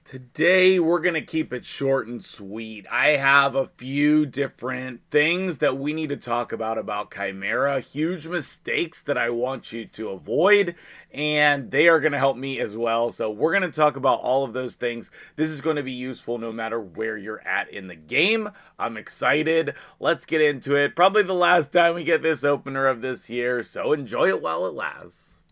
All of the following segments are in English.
Today, we're going to keep it short and sweet. I have a few different things that we need to talk about Chimera, huge mistakes that I want you to avoid, and they are going to help me as well. So, we're going to talk about all of those things. This is going to be useful no matter where you're at in the game. I'm excited. Let's get into it. Probably the last time we get this opener of this year, so enjoy it while it lasts.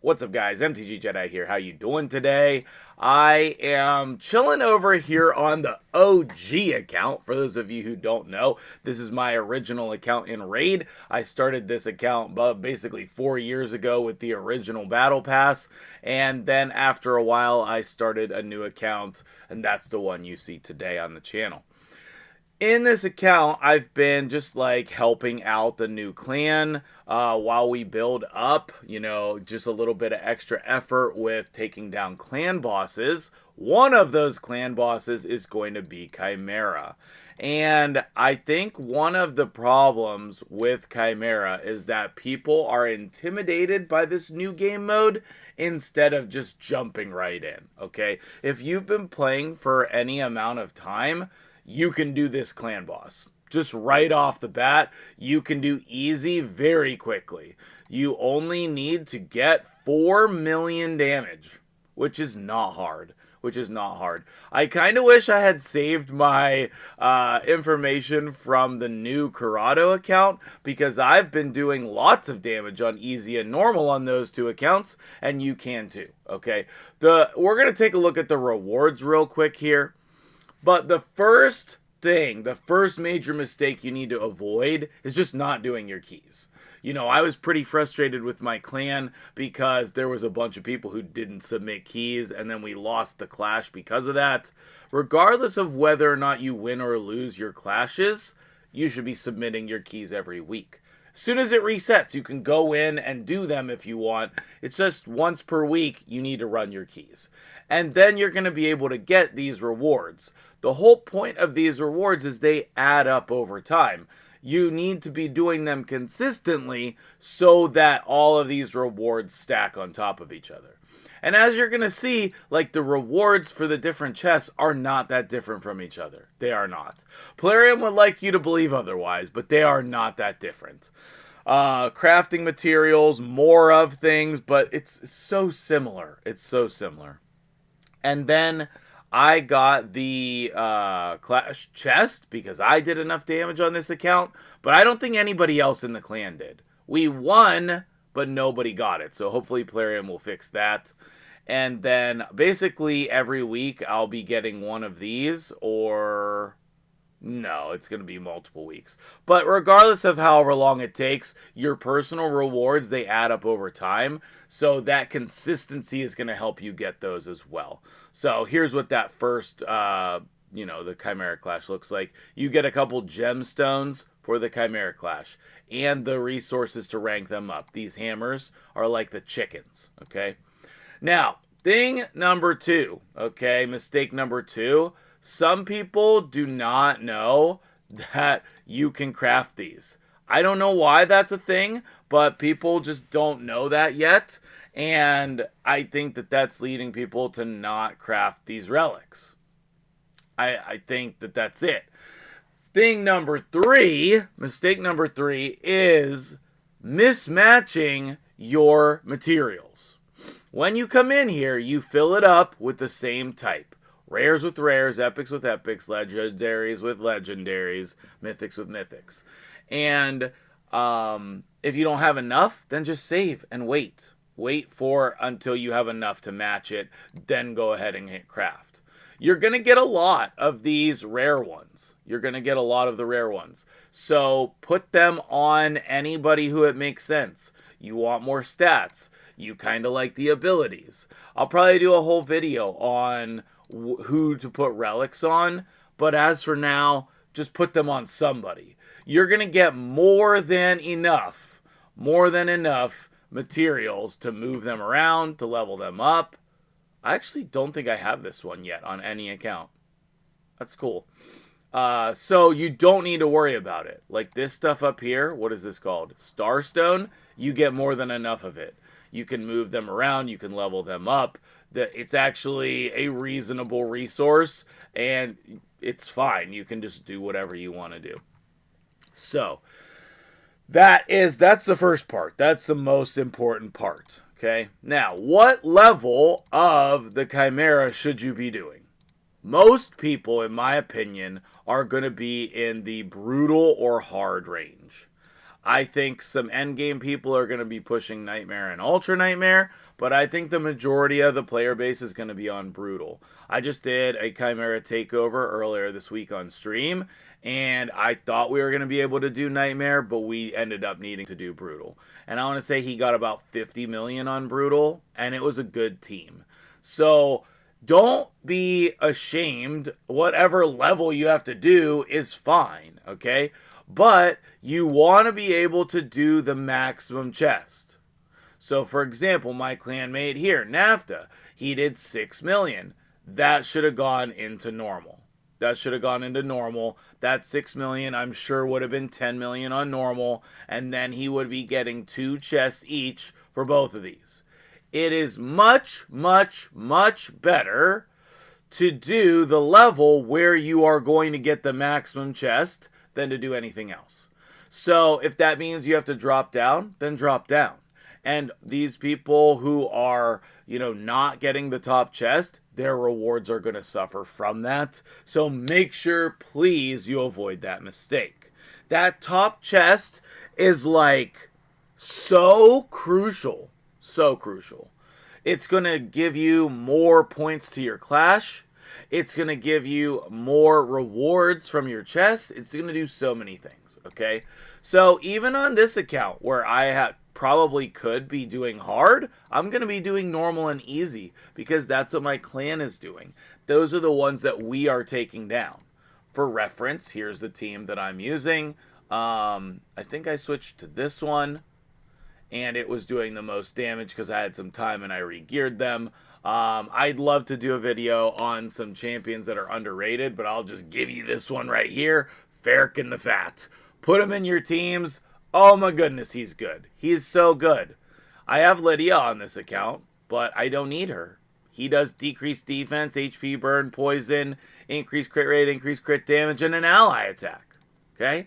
What's up, guys? MtgJedi here. How you doing today? I am chilling over here on the OG account. For those of you who don't know, this is my original account in Raid. I started this account basically 4 years ago with the original Battle Pass, and then after a while, I started a new account, and that's the one you see today on the channel. In this account, I've been just like helping out the new clan while we build up, just a little bit of extra effort with taking down clan bosses. One of those clan bosses is going to be Chimera. And I think one of the problems with Chimera is that people are intimidated by this new game mode instead of just jumping right in, okay? If you've been playing for any amount of time, you can do this clan boss. Just right off the bat, you can do easy very quickly. You only need to get 4 million damage, which is not hard. I kind of wish I had saved my information from the new Corrado account, because I've been doing lots of damage on easy and normal on those two accounts, and you can too, okay? We're going to take a look at the rewards real quick here. But the first major mistake you need to avoid is just not doing your keys. I was pretty frustrated with my clan because there was a bunch of people who didn't submit keys, and then we lost the clash because of that. Regardless of whether or not you win or lose your clashes, you should be submitting your keys every week. As soon as it resets, you can go in and do them if you want. It's just once per week you need to run your keys. And then you're going to be able to get these rewards. The whole point of these rewards is they add up over time. You need to be doing them consistently so that all of these rewards stack on top of each other. And as you're going to see, like, the rewards for the different chests are not that different from each other. They are not. Plarium would like you to believe otherwise, but they are not that different. Crafting materials, more of things, but it's so similar. And then I got the Clash chest because I did enough damage on this account, but I don't think anybody else in the clan did. We won, but nobody got it, so hopefully Plarium will fix that. And then basically every week I'll be getting one of these, or no, it's going to be multiple weeks. But regardless of however long it takes, your personal rewards, they add up over time. So that consistency is going to help you get those as well. So here's what that first, the Chimera Clash looks like. You get a couple gemstones for the Chimera Clash and the resources to rank them up. These hammers are like the chickens, okay? Now, thing number 2, okay, mistake number 2. Some people do not know that you can craft these. I don't know why that's a thing, but people just don't know that yet. And I think that that's leading people to not craft these relics. I think that that's it. Mistake number 3 is mismatching your materials. When you come in here, you fill it up with the same type. Rares with rares, epics with epics, legendaries with legendaries, mythics with mythics. And if you don't have enough, then just save and wait. Wait until you have enough to match it, then go ahead and hit craft. You're going to get a lot of these rare ones. So put them on anybody who it makes sense. You want more stats. You kind of like the abilities. I'll probably do a whole video on who to put relics on, but as for now, just put them on somebody. You're going to get more than enough materials to move them around, to level them up. I actually don't think I have this one yet on any account. That's cool. So you don't need to worry about it. Like this stuff up here, what is this called? Starstone, you get more than enough of it. You can move them around, you can level them up. It's actually a reasonable resource, and it's fine. You can just do whatever you want to do. So, that's the first part. That's the most important part. Okay? Now, what level of the Chimera should you be doing? Most people, in my opinion, are going to be in the brutal or hard range. I think some endgame people are going to be pushing Nightmare and Ultra Nightmare, but I think the majority of the player base is going to be on Brutal. I just did a Chimera takeover earlier this week on stream, and I thought we were going to be able to do Nightmare, but we ended up needing to do Brutal. And I want to say he got about 50 million on Brutal, and it was a good team. So don't be ashamed. Whatever level you have to do is fine, okay? But you want to be able to do the maximum chest. So, for example, my clanmate here, Nafta, he did 6 million. That should have gone into normal. That 6 million, I'm sure, would have been 10 million on normal, and then he would be getting 2 chests each for both of these. It is much, much, much better to do the level where you are going to get the maximum chest than to do anything else. So if that means you have to drop down, then drop down. And these people who are, not getting the top chest, their rewards are going to suffer from that. So make sure, please, you avoid that mistake. That top chest is like so crucial. So crucial. It's going to give you more points to your clash. It's going to give you more rewards from your chests. It's going to do so many things, okay? So even on this account where I probably could be doing hard, I'm going to be doing normal and easy because that's what my clan is doing. Those are the ones that we are taking down. For reference, here's the team that I'm using. I think I switched to this one, and it was doing the most damage because I had some time and I re-geared them. I'd love to do a video on some champions that are underrated, but I'll just give you this one right here. Farrakhan the Fat. Put him in your teams. Oh my goodness, he's good. He's so good. I have Lydia on this account, but I don't need her. He does decreased defense, HP burn, poison, increased crit rate, increased crit damage, and an ally attack. Okay?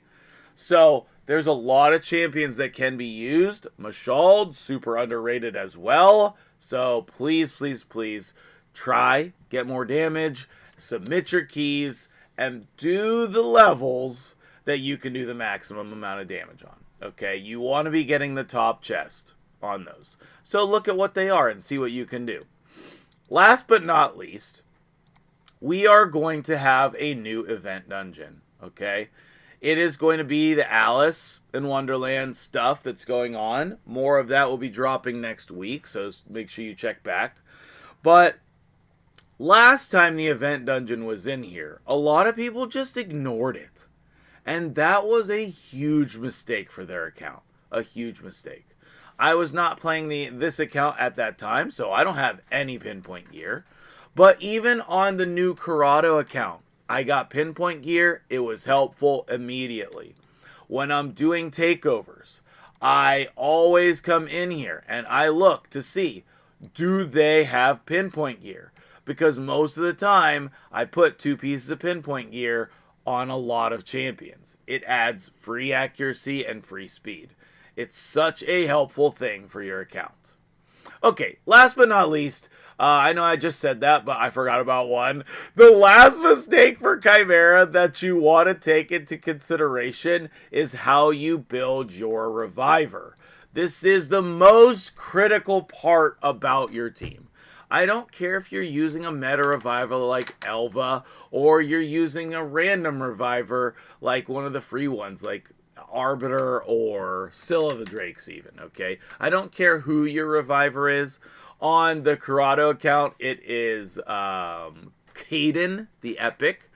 So there's a lot of champions that can be used. Mashald, super underrated as well. So please, please, please try, get more damage, submit your keys, and do the levels that you can do the maximum amount of damage on. Okay, you want to be getting the top chest on those. So look at what they are and see what you can do. Last but not least, we are going to have a new event dungeon. Okay? It is going to be the Alice in Wonderland stuff that's going on. More of that will be dropping next week, so make sure you check back. But last time the event dungeon was in here, a lot of people just ignored it. And that was a huge mistake for their account. A huge mistake. I was not playing this account at that time, so I don't have any pinpoint gear. But even on the new Corrado account, I got pinpoint gear. It was helpful immediately. When I'm doing takeovers, I always come in here and I look to see, do they have pinpoint gear? Because most of the time, I put 2 pieces of pinpoint gear on a lot of champions. It adds free accuracy and free speed. It's such a helpful thing for your account. Okay, last but not least, I know I just said that, but I forgot about one. The last mistake for Chimera that you want to take into consideration is how you build your Revivor. This is the most critical part about your team. I don't care if you're using a meta Revivor like Elva, or you're using a random Revivor like one of the free ones like Arbiter or Scylla the Drakes even, okay? I don't care who your Revivor is. On the Corrado account, it is Caden, the Epic.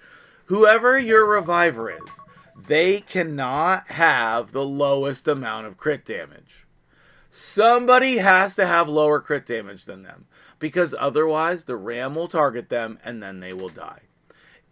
Whoever your Revivor is, they cannot have the lowest amount of crit damage. Somebody has to have lower crit damage than them, because otherwise the ram will target them and then they will die.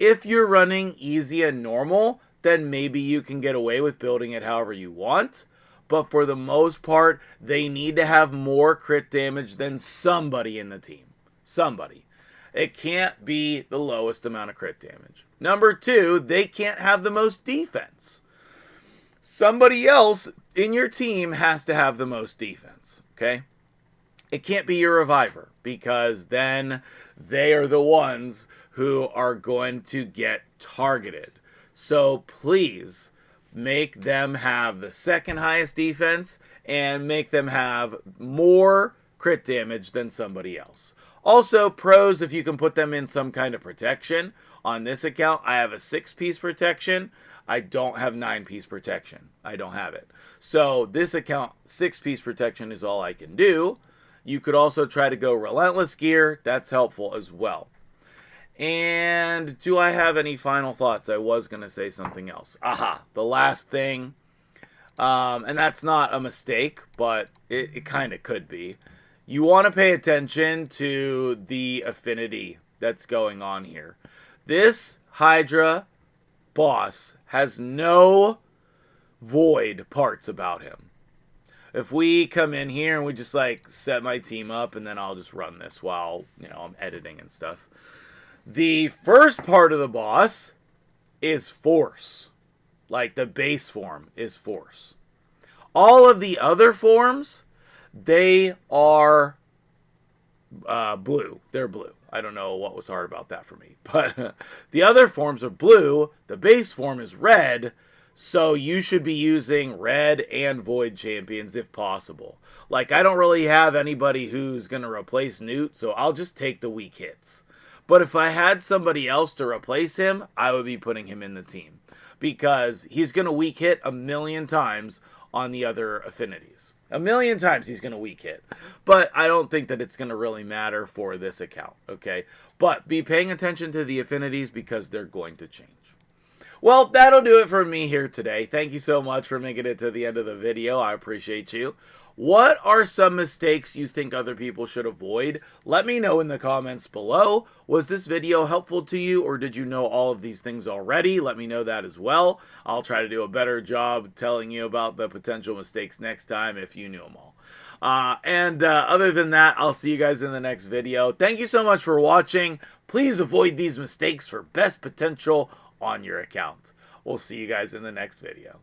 If you're running easy and normal, then maybe you can get away with building it however you want. But for the most part, they need to have more crit damage than somebody in the team. Somebody. It can't be the lowest amount of crit damage. Number 2, they can't have the most defense. Somebody else in your team has to have the most defense, okay? It can't be your Revivor, because then they are the ones who are going to get targeted. So please make them have the second highest defense and make them have more crit damage than somebody else. Also, pros, if you can put them in some kind of protection. On this account, I have a 6-piece protection. I don't have 9-piece protection. I don't have it. So this account, 6-piece protection is all I can do. You could also try to go Relentless gear. That's helpful as well. And do I have any final thoughts? I was going to say something else. Aha, the last thing. And that's not a mistake, but it kind of could be. You want to pay attention to the affinity that's going on here. This Hydra boss has no void parts about him. If we come in here and we just like set my team up, and then I'll just run this while, I'm editing and stuff. The first part of the boss is force. Like the base form is force. All of the other forms, they are blue. They're blue. I don't know what was hard about that for me. But the other forms are blue. The base form is red. So you should be using red and void champions if possible. Like, I don't really have anybody who's going to replace Newt, so I'll just take the weak hits. But if I had somebody else to replace him, I would be putting him in the team. Because he's going to weak hit 1,000,000 times on the other affinities. 1,000,000 times he's going to weak hit. But I don't think that it's going to really matter for this account, okay? But be paying attention to the affinities because they're going to change. Well, that'll do it for me here today. Thank you so much for making it to the end of the video. I appreciate you. What are some mistakes you think other people should avoid? Let me know in the comments below. Was this video helpful to you, or did you know all of these things already? Let me know that as well. I'll try to do a better job telling you about the potential mistakes next time if you knew them all. Other than that, I'll see you guys in the next video. Thank you so much for watching. Please avoid these mistakes for best potential on your account. We'll see you guys in the next video.